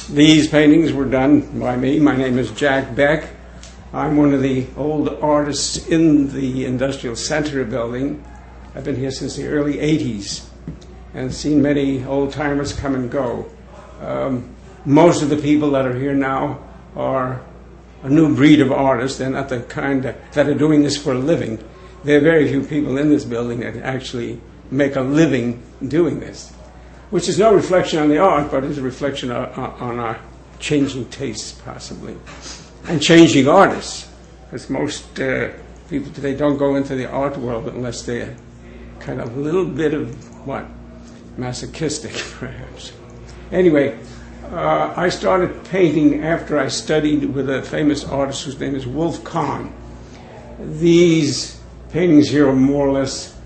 These paintings were done by me. My name is Jack Beck. I'm one of the old artists in the Industrial Center building. I've been here since the early 80s and seen many old-timers come and go. Most of the people that are here now are a new breed of artists. They're not the kind that are doing this for a living. There are very few people in this building that actually make a living doing this, which is no reflection on the art, but is a reflection on our changing tastes, possibly, and changing artists, because most people today don't go into the art world unless they're kind of a little bit of, masochistic, perhaps. Anyway, I started painting after I studied with a famous artist whose name is Wolf Kahn. These paintings here are more or less,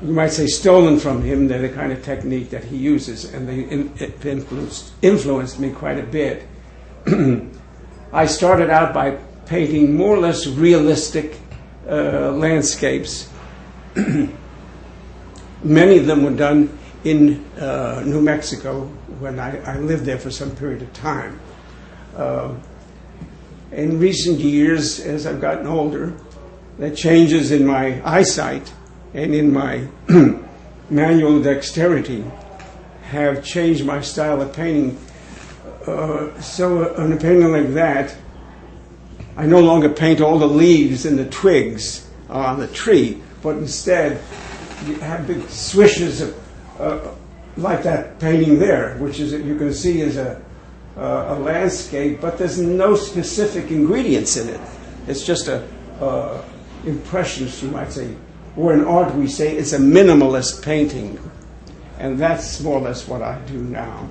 you might say, stolen from him. They're the kind of technique that he uses, and they influenced me quite a bit. I started out by painting more or less realistic landscapes. Many of them were done in New Mexico when I lived there for some period of time. In recent years, as I've gotten older, the changes in my eyesight and in my manual dexterity have changed my style of painting. So on a painting like that, I no longer paint all the leaves and the twigs on the tree, but instead you have big swishes of, like that painting there, which is, you can see, is a landscape, but there's no specific ingredients in it. It's just impressions, you might say. Or in art, we say it's a minimalist painting. And that's more or less what I do now.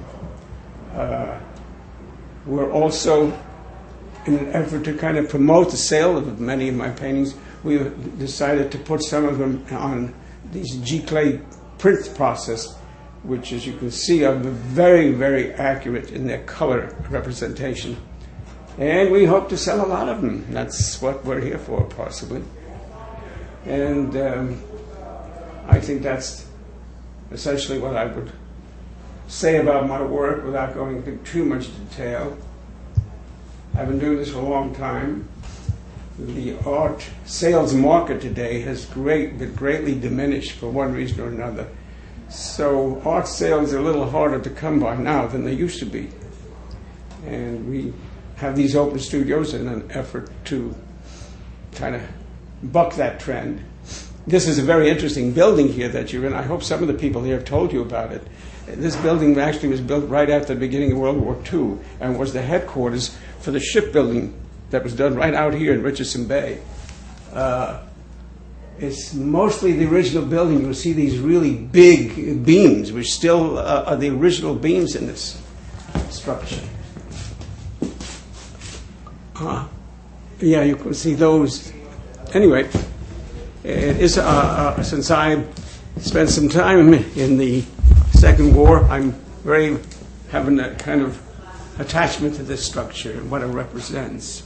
We're also, in an effort to kind of promote the sale of many of my paintings, we decided to put some of them on these G-clay print process, which, as you can see, are very, very accurate in their color representation. And we hope to sell a lot of them. That's what we're here for, possibly. And I think that's essentially what I would say about my work without going into too much detail. I've been doing this for a long time. The art sales market today has been greatly diminished for one reason or another. So art sales are a little harder to come by now than they used to be. And we have these open studios in an effort to kind of buck that trend. This is a very interesting building here that you're in. I hope some of the people here have told you about it. This building actually was built right after the beginning of World War II and was the headquarters for the shipbuilding that was done right out here in Richardson Bay. It's mostly the original building. You'll see these really big beams, which still are the original beams in this structure. Yeah, you can see those. Anyway, it is, since I spent some time in the Second War, I'm very having a kind of attachment to this structure and what it represents.